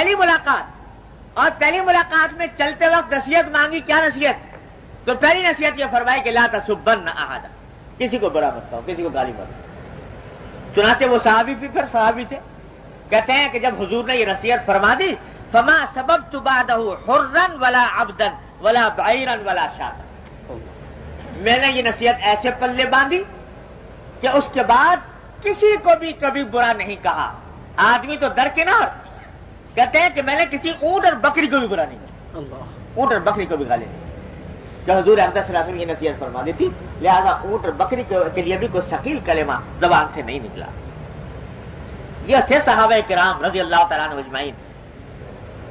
پہلی ملاقات، اور پہلی ملاقات میں چلتے وقت نصیحت مانگی. کیا نصیحت؟ تو پہلی نصیحت یہ فرمائی کہ لا تسبن احدا، کسی کو برا مت کہو، کسی کو گالی مت دو. چنانچہ وہ صحابی بھی پھر صحابی تھے، کہتے ہیں کہ جب حضور نے یہ نصیحت فرما دی، فما سببت بعدہ حرا ولا عبدا ولا بعیرا ولا شاتا، میں نے یہ نصیحت ایسے پلے باندھی کہ اس کے بعد کسی کو بھی کبھی برا نہیں کہا. آدمی تو درکنار، کہتے ہیں کہ میں نے کسی اونٹ اور بکری کو بھی برا نہیں کہا، اونٹ اور بکری کو بھی گالی نہیں کہ حضور اقدس صلی اللہ علیہ وسلم یہ نصیحت فرما دی تھی، لہذا اونٹ اور بکری کے لیے بھی کوئی ثقیل کلمہ زبان سے نہیں نکلا. یہ تھے صحابہ کرام رضی اللہ تعالیٰ عنہ اجمعین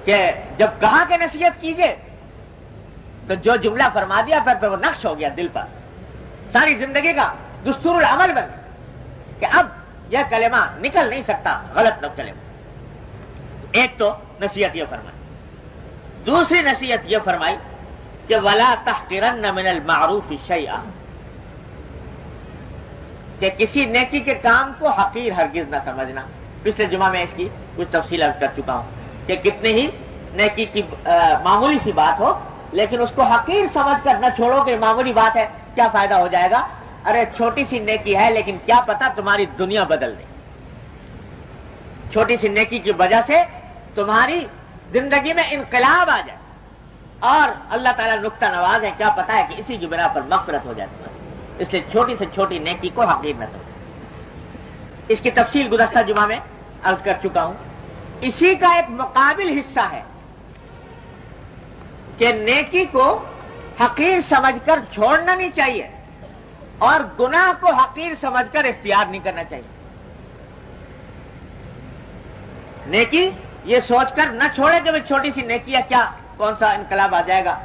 کہ جب کہا کہ نصیحت کیجئے تو جو جملہ فرما دیا پھر وہ نقش ہو گیا دل پر، ساری زندگی کا دستور العمل بن کہ اب یہ کلمہ نکل نہیں سکتا غلط نہ کلمہ. ایک تو نصیحت یہ فرمائی. دوسری نصیحت یہ فرمائی کہ ولا تحقرن من المعروف شیئا، کہ کسی نیکی کے کام کو حقیر ہرگز نہ سمجھنا. پچھلے جمعہ میں اس کی کچھ تفصیل عرض کر چکا ہوں کہ کتنے ہی نیکی کی معمولی سی بات ہو لیکن اس کو حقیر سمجھ کر نہ چھوڑو کہ معمولی بات ہے کیا فائدہ ہو جائے گا. ارے چھوٹی سی نیکی ہے لیکن کیا پتا تمہاری دنیا بدل دے. چھوٹی سی نیکی کی وجہ سے تمہاری زندگی میں انقلاب آ جائے اور اللہ تعالیٰ نکتہ نواز ہے، کیا پتا ہے کہ اسی کی بنا پر مغفرت ہو جائے تمہاری. اس لیے چھوٹی سے چھوٹی نیکی کو حقیر نہ سمجھو. اس کی تفصیل گزشتہ جمعہ میں عرض کر چکا ہوں. اسی کا ایک مقابل حصہ ہے کہ نیکی کو حقیر سمجھ کر چھوڑنا نہیں چاہیے اور گناہ کو حقیر سمجھ کر اختیار نہیں کرنا چاہیے. نیکی یہ سوچ کر نہ چھوڑے کہ میں چھوٹی سی نیکی ہے، کیا کون سا انقلاب آ جائے گا،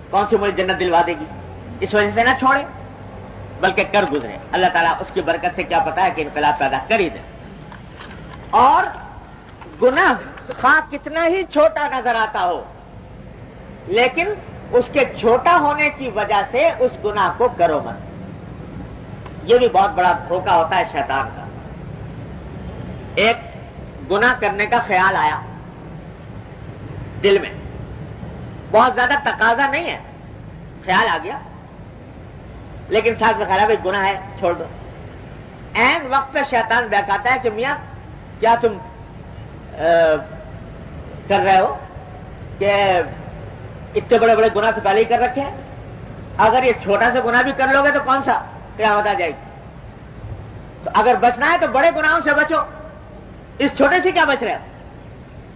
کون سی مجھے جنت دلوا دے گی، اس وجہ سے نہ چھوڑے بلکہ کر گزرے. اللہ تعالیٰ اس کی برکت سے کیا پتا ہے کہ انقلاب پیدا کر ہی دے. اور گناہ خواہ کتنا ہی چھوٹا نظر آتا ہو لیکن اس کے چھوٹا ہونے کی وجہ سے اس گناہ کو کرو مت. یہ بھی بہت بڑا دھوکہ ہوتا ہے شیطان کا. ایک گناہ کرنے کا خیال آیا دل میں، بہت زیادہ تقاضا نہیں ہے، خیال آ گیا لیکن ساتھ میں خیال ہے بھائی گناہ ہے چھوڑ دو. عین وقت پہ شیطان بہکاتا ہے کہ میاں کیا تم کر رہے ہو کہ اتنے بڑے بڑے گناہ تو پہلے ہی کر رکھے ہیں، اگر یہ چھوٹا سا گناہ بھی کر لو گے تو کون سا قیامت آ جائے گی. تو اگر بچنا ہے تو بڑے گناہوں سے بچو، اس چھوٹے سے کیا بچ رہے ہو.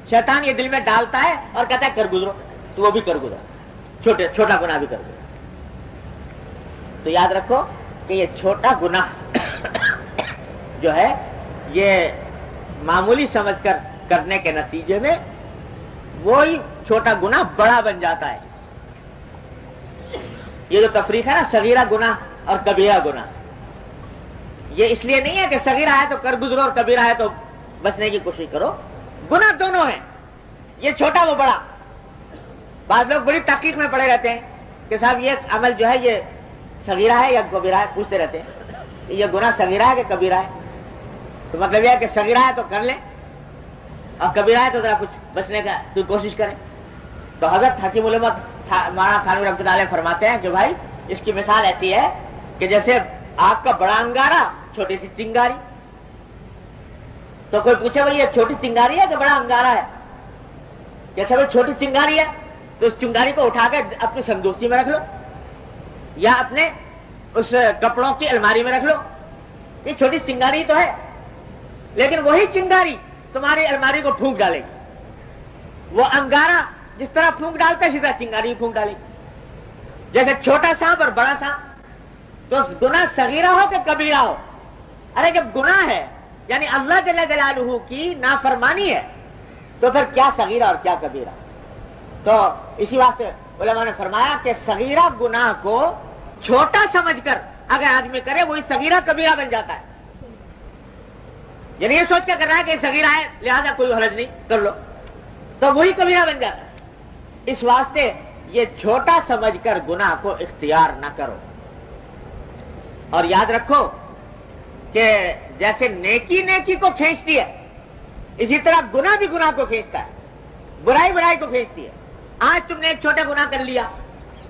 شیطان یہ دل میں ڈالتا ہے اور کہتا ہے کر گزرو، تو وہ بھی کر گزرا، چھوٹا گناہ بھی کر گزرا. تو یاد رکھو کہ یہ چھوٹا گناہ جو ہے یہ معمولی سمجھ کر کرنے کے نتیجے میں وہی چھوٹا گناہ بڑا بن جاتا ہے. یہ جو تفریق ہے نا صغیرہ گناہ اور کبیرہ گناہ، یہ اس لیے نہیں ہے کہ صغیرہ ہے تو کر گزرو اور کبیرہ ہے تو بچنے کی کوشش کرو. گناہ دونوں ہیں، یہ چھوٹا وہ بڑا. بعض لوگ بڑی تحقیق میں پڑے رہتے ہیں کہ صاحب یہ عمل جو ہے یہ صغیرہ ہے یا کبیرہ ہے، پوچھتے رہتے ہیں کہ یہ گناہ صغیرہ ہے کہ کبیرہ ہے. تو مطلب یہ ہے کہ صغیرہ ہے تو کر لیں اور کبیرہ ہے تو ذرا کچھ بچنے کا کوئی کوشش کریں. تو حضرت حکیم علامہ مولانا تھانوی رحمۃ اللہ علیہ فرماتے ہیں کہ بھائی اس کی مثال ایسی ہے کہ جیسے آگ کا بڑا انگارہ چھوٹی سی چنگاری. تو کوئی پوچھے بھائی یہ چھوٹی چنگاری ہے کہ بڑا انگارہ ہے؟ جیسے بھائی چھوٹی چنگاری ہے تو اس چنگاری کو اٹھا کے اپنی سندوسی میں رکھ لو یا اپنے اس کپڑوں کی الماری میں رکھ لو. یہ چھوٹی چنگاری تو ہے لیکن وہی چنگاری تمہاری الماری کو پھونک ڈالے گی. وہ انگارہ جس طرح پھونک ڈالتا ہے اسی طرح چنگاری پھونک ڈالے گی. جیسے چھوٹا سانپ اور بڑا سانپ، تو گناہ صغیرہ ہو کہ کبیرہ ہو. ارے جب گناہ ہے یعنی اللہ جل جلالہ کی نافرمانی ہے تو پھر کیا صغیرہ اور کیا کبیرہ. تو اسی واسطے علماء نے فرمایا کہ صغیرہ گناہ کو چھوٹا سمجھ کر اگر آدمی کرے وہی صغیرہ کبیرہ بن جاتا ہے. یعنی یہ سوچ کے کر رہا ہے کہ صغیرہ ہے لہذا کوئی حرج نہیں کر لو تو وہی کبیرہ بن جاتا ہے. اس واسطے یہ چھوٹا سمجھ کر گناہ کو اختیار نہ کرو. اور یاد رکھو کہ جیسے نیکی نیکی کو کھینچتی ہے اسی طرح گناہ بھی گناہ کو کھینچتا ہے، برائی برائی کو کھینچتی ہے. آج تم نے ایک چھوٹا گناہ کر لیا،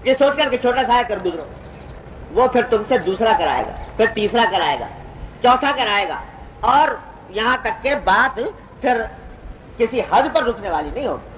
یہ سوچ کر کہ چھوٹا سا ہے کر گزرو، وہ پھر تم سے دوسرا کرائے گا، پھر تیسرا کرائے گا، چوتھا کرائے گا، اور یہاں تک کہ بات پھر کسی حد پر رکنے والی نہیں ہوگی.